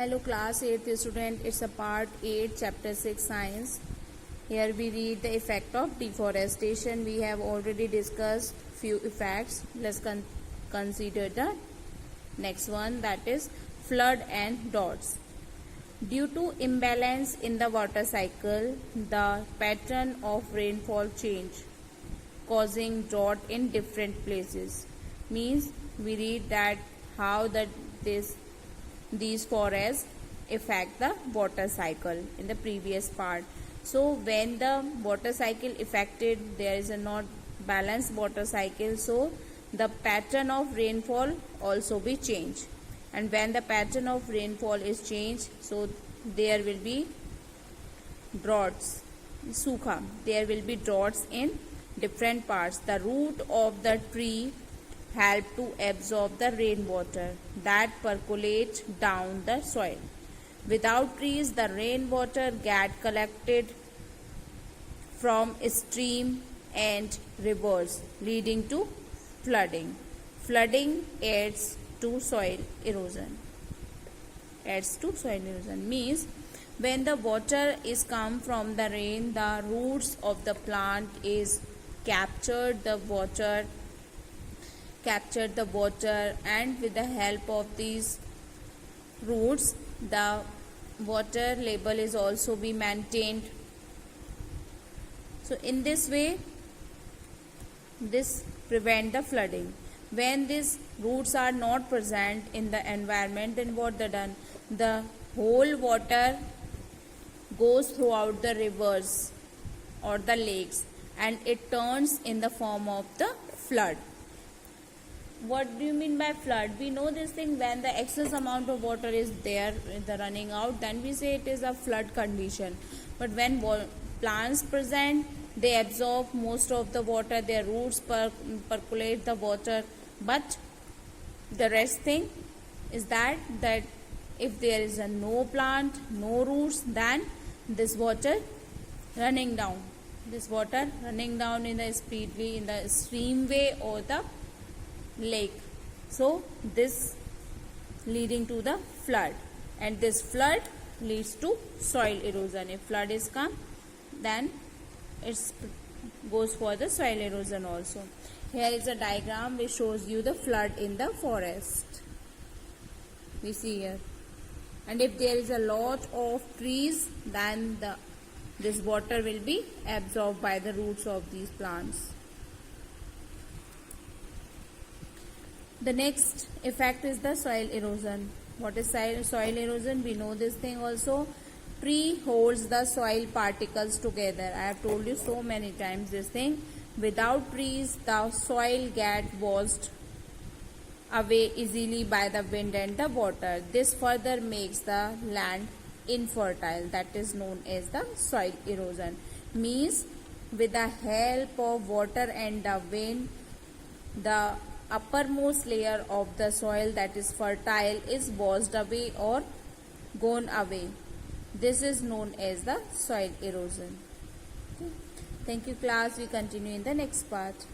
Hello class 8th student, it's a part 8 chapter 6 science. Here we read the effect of deforestation. We have already discussed few effects. Let's consider the next one, that is flood and droughts. Due to imbalance in the water cycle, the pattern of rainfall change, causing drought in different places. Means we read that how these forests affect the water cycle in the previous part. So when the water cycle affected, there is a not balanced water cycle, so the pattern of rainfall also be changed. And when the pattern of rainfall is changed, so there will be droughts, sukha. There will be droughts in different parts. The root of the tree help to absorb the rainwater that percolates down the soil. Without trees, the rainwater get collected from stream and rivers, leading to flooding. Flooding adds to soil erosion. Means when the water is come from the rain, the roots of the plant is captured the water, and with the help of these roots the water level is also be maintained. So in this way this prevent the flooding. When these roots are not present in the environment, then what they done, the whole water goes throughout the rivers or the lakes and it turns in the form of the flood. What do you mean by flood? We know this thing, when the excess amount of water is there, the running out, then we say it is a flood condition. But when plants present, they absorb most of the water, their roots percolate the water. But the rest thing is that if there is a no plant, no roots, then this water running down in the speedway, in the streamway or the lake. So this leading to the flood, and this flood leads to soil erosion. If flood is come, then it goes for the soil erosion also. Here is a diagram which shows you the flood in the forest. We see here, and if there is a lot of trees, then this water will be absorbed by the roots of these plants. The next effect is the soil erosion. What is soil erosion? We know this thing also. Tree holds the soil particles together. I have told you so many times this thing. Without trees, the soil gets washed away easily by the wind and the water. This further makes the land infertile. That is known as the soil erosion. Means with the help of water and the wind, the uppermost layer of the soil that is fertile is washed away or gone away. This is known as the soil erosion. Okay. Thank you class. We continue in the next part.